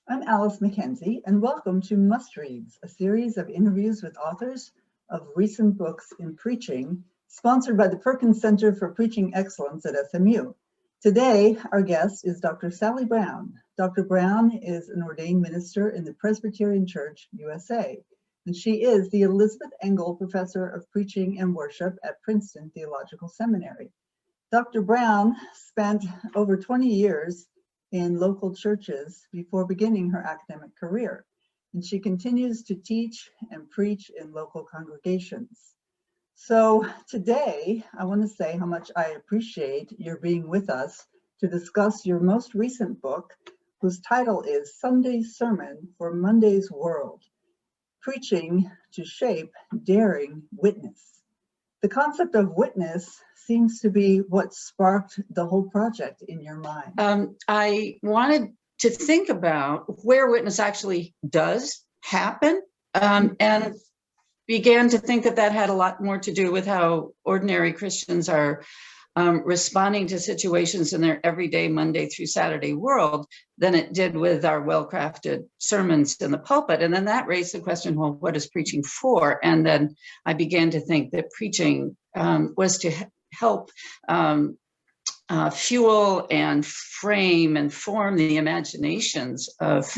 I'm Alice McKenzie, and welcome to Must Reads, a series of interviews with authors of recent books in preaching, sponsored by the Perkins Center for Preaching Excellence at SMU. Today, our guest is Dr. Sally Brown. Dr. Brown is an ordained minister in the Presbyterian Church, USA, and she is the Elizabeth Engle Professor of Preaching and Worship at Princeton Theological Seminary. Dr. Brown spent over 20 years in local churches before beginning her academic career, and she continues to teach and preach in local congregations. So today, I want to say how much I appreciate your being with us to discuss your most recent book, whose title is Sunday's Sermon for Monday's World, Preaching to Shape Daring Witness. The concept of witness seems to be what sparked the whole project in your mind. I wanted to think about where witness actually does happen, and began to think that had a lot more to do with how ordinary Christians are responding to situations in their everyday Monday through Saturday world than it did with our well-crafted sermons in the pulpit. And then that raised the question, well, what is preaching for? And then I began to think that preaching was to help fuel and frame and form the imaginations of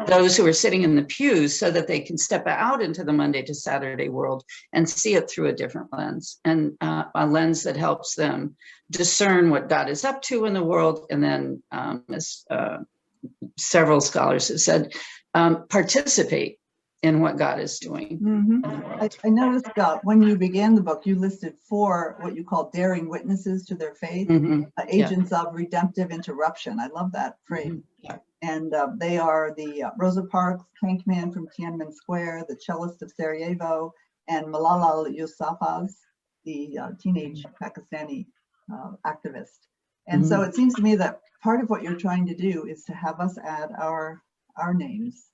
those who are sitting in the pews so that they can step out into the Monday to Saturday world and see it through a different lens, and a lens that helps them discern what God is up to in the world. And then, as several scholars have said, participate in what God is doing. I noticed when you began the book, you listed 4 what you call daring witnesses to their faith, agents of redemptive interruption. I love that phrase. And they are the Rosa Parks tank man from Tiananmen Square, the cellist of Sarajevo, and Malala Yousafzai, the teenage Pakistani activist. And so it seems to me that part of what you're trying to do is to have us add our names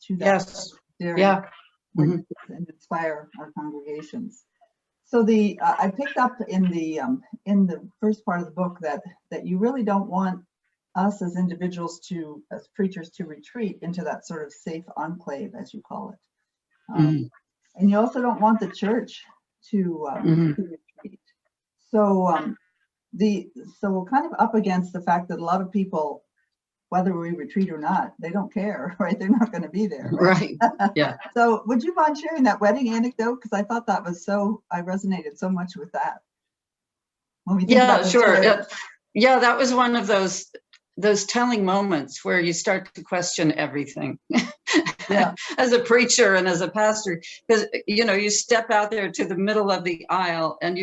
to that. Yes. And inspire our congregations. So I picked up in the first part of the book that you really don't want us as individuals as preachers to retreat into that sort of safe enclave, as you call it, and you also don't want the church to retreat. So we're kind of up against the fact that a lot of people, whether we retreat or not, they don't care, right? They're not going to be there. Right. Yeah. So would you mind sharing that wedding anecdote? Because I thought that was I resonated so much with that. When we think about sure. That was one of those telling moments where you start to question everything. As a preacher and as a pastor, because you step out there to the middle of the aisle and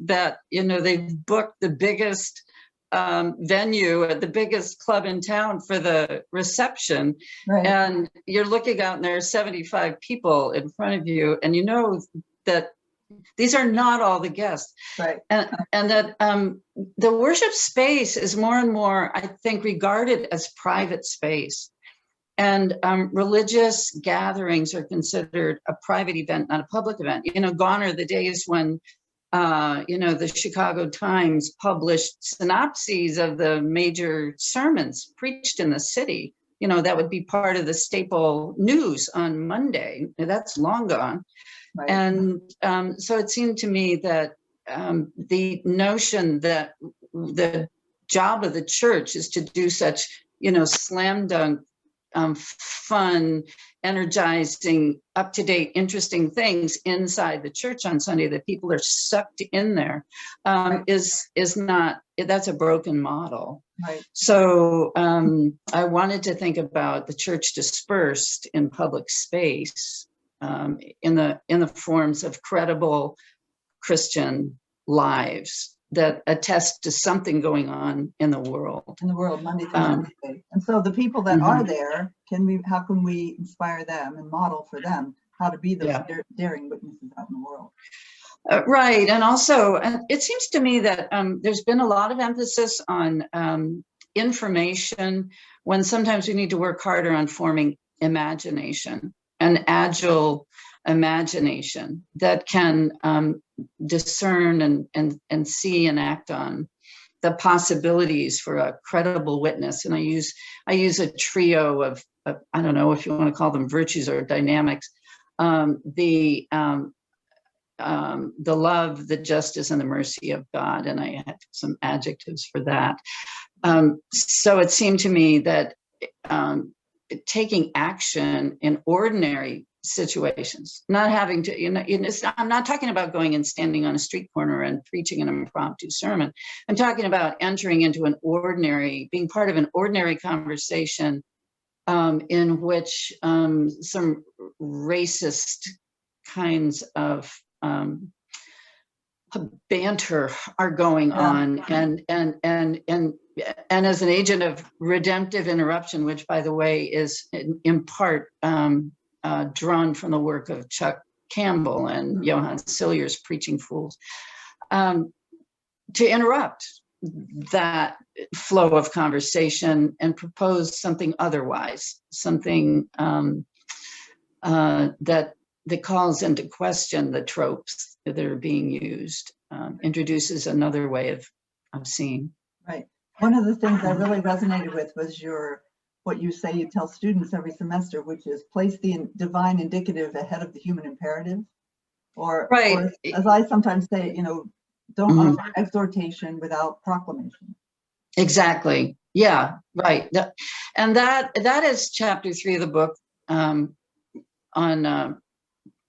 that they've booked the biggest venue at the biggest club in town for the reception, right. And you're looking out and there are 75 people in front of you, and you know that these are not all the guests, right? And that the worship space is more and more, I think, regarded as private space, and religious gatherings are considered a private event, not a public event. Gone are the days when the Chicago Times published synopses of the major sermons preached in the city. That would be part of the staple news on Monday. That's long gone. Right. And so it seemed to me that the notion that the job of the church is to do such, slam dunk, fun, energizing, up-to-date, interesting things inside the church on Sunday that people are sucked in there, is not, that's a broken model. Right. So I wanted to think about the church dispersed in public space in the forms of credible Christian lives that attest to something going on in the world. Monday through Wednesday. And so the people that are there, how can we inspire them and model for them how to be those daring witnesses out in the world? Right. And also, it seems to me that there's been a lot of emphasis on information when sometimes we need to work harder on forming imagination, an agile imagination that can discern and see and act on the possibilities for a credible witness. And I use a trio of I don't know if you want to call them virtues or dynamics, the love, the justice, and the mercy of God. And I had some adjectives for that. So it seemed to me that taking action in ordinary situations, not having to, I'm not talking about going and standing on a street corner and preaching an impromptu sermon. I'm talking about entering into being part of an ordinary conversation in which some racist kinds of banter are going on, and as an agent of redemptive interruption, which, by the way, is in part drawn from the work of Chuck Campbell and Johann Silyer's Preaching Fools, to interrupt that flow of conversation and propose something otherwise, something that calls into question the tropes that are being used, introduces another way of seeing. Right. One of the things I really resonated with was what you say you tell students every semester, which is place the divine indicative ahead of the human imperative. Or as I sometimes say, don't offer exhortation without proclamation. Exactly. Yeah, right. And that is chapter 3 of the book, on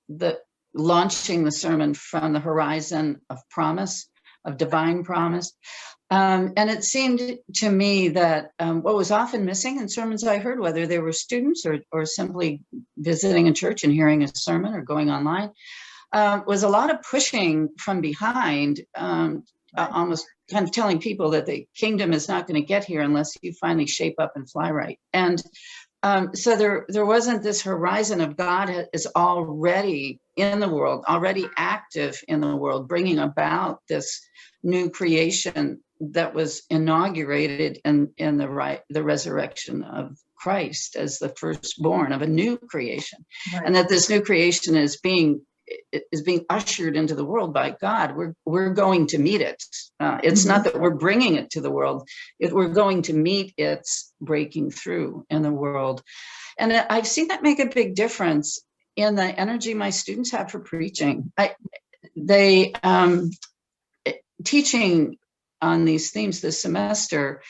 the launching the sermon from the horizon of promise, of divine promise. And it seemed to me that what was often missing in sermons I heard, whether they were students or simply visiting a church and hearing a sermon or going online, was a lot of pushing from behind, almost kind of telling people that the kingdom is not going to get here unless you finally shape up and fly right. And so there wasn't this horizon of God is already in the world, already active in the world, bringing about this new creation that was inaugurated in the resurrection of Christ as the firstborn of a new creation, and that this new creation is being ushered into the world by God. We're going to meet it. It's not that we're bringing it to the world. We're going to meet its breaking through in the world. And I've seen that make a big difference in the energy my students have for preaching. They teaching on these themes this semester,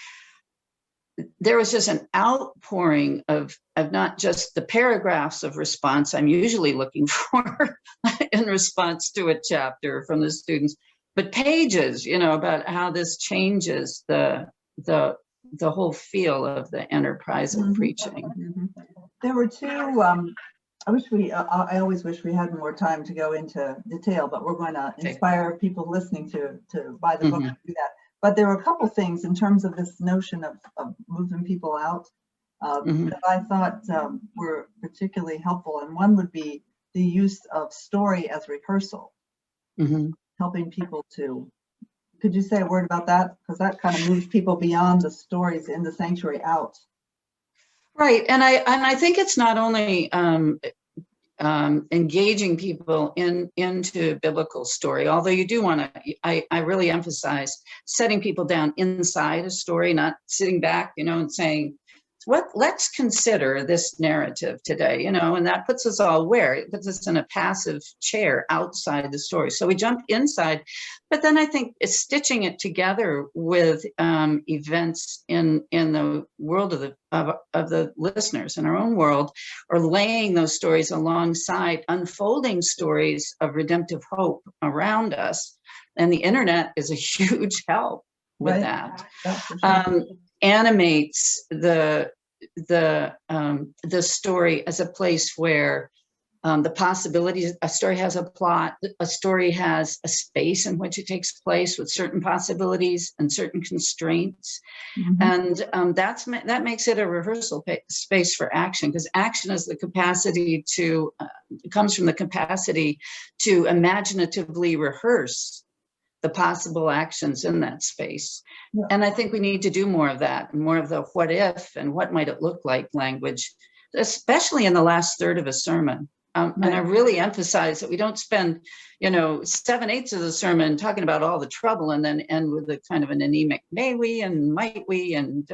there was just an outpouring of not just the paragraphs of response I'm usually looking for in response to a chapter from the students, but pages, about how this changes the whole feel of the enterprise of preaching. There were two. I always wish we had more time to go into detail, but we're going to inspire people listening to buy the book and do that. But there were a couple things in terms of this notion of moving people out that I thought were particularly helpful. And one would be the use of story as rehearsal, helping people to. Could you say a word about that? Because that kind of moves people beyond the stories in the sanctuary out. Right, and I think it's not only engaging people into biblical story, although you do want to, I really emphasize setting people down inside a story, not sitting back, and saying, let's consider this narrative today, and that puts us all where? It puts us in a passive chair outside the story. So we jump inside, but then I think it's stitching it together with events in the world of the listeners, in our own world, or laying those stories alongside unfolding stories of redemptive hope around us. And the internet is a huge help with that. Animates the story as a place where the possibilities, a story has a plot, a story has a space in which it takes place with certain possibilities and certain constraints. And that makes it a rehearsal space for action, because action is the capacity comes from the capacity to imaginatively rehearse the possible actions in that space. And I think we need to do more of that, more of the what if and what might it look like language, especially in the last third of a sermon. And I really emphasize that we don't spend, 7/8 of the sermon talking about all the trouble and then end with a kind of an anemic may we and might we and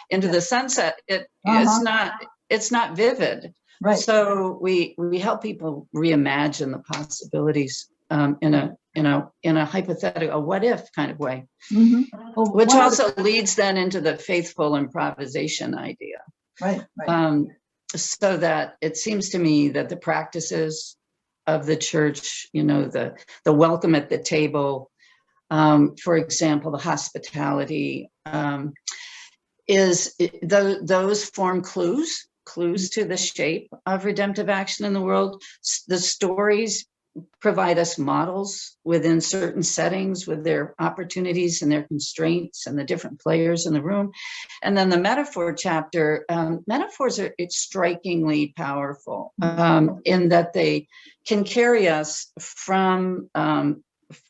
into the sunset. It's not vivid. Right. So we help people reimagine the possibilities in a hypothetical, a what if kind of way, well, which also leads then into the faithful improvisation idea. Right. So that it seems to me that the practices of the church, the welcome at the table, for example, the hospitality, those form clues to the shape of redemptive action in the world. The stories provide us models within certain settings with their opportunities and their constraints and the different players in the room. And then the metaphor chapter, metaphors are strikingly powerful in that they can carry us from,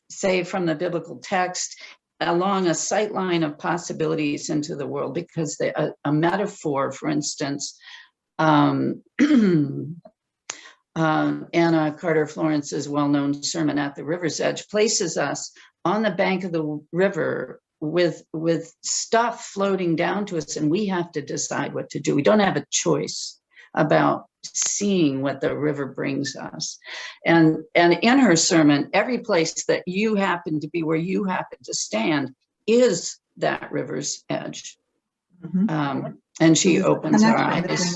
say, from the biblical text along a sight line of possibilities into the world, because a metaphor, for instance, Anna Carter Florence's well-known sermon At the River's Edge places us on the bank of the river with stuff floating down to us, and we have to decide what to do. We don't have a choice about seeing what the river brings us. And in her sermon, every place that you happen to be, where you happen to stand, is that river's edge. And she opens our eyes.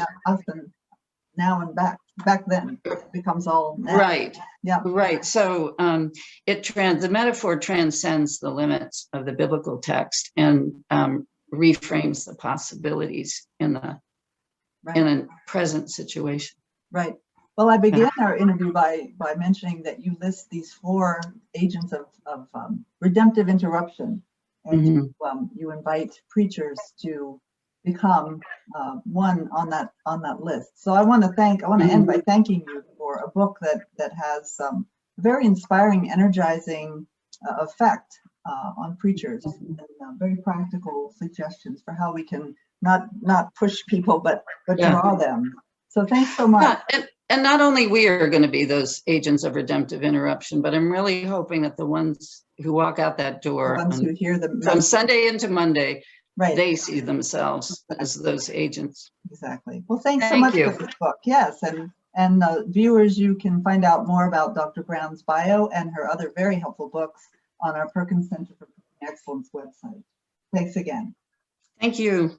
Now and back then it becomes all now. Right. So the metaphor transcends the limits of the biblical text and reframes the possibilities in a present situation. Right. Well, I began our interview by mentioning that you list these 4 agents of redemptive interruption, and you invite preachers to become one on that list. So I want to end by thanking you for a book that has very inspiring, energizing effect on preachers, and very practical suggestions for how we can not push people but draw them. So thanks so much. And not only we are going to be those agents of redemptive interruption, but I'm really hoping that the ones who walk out that door, the ones who hear from Sunday into Monday, right, they see themselves as those agents. Exactly. Well, thanks so much for this book. Yes, and viewers, you can find out more about Dr. Brown's bio and her other very helpful books on our Perkins Center for Excellence website. Thanks again. Thank you.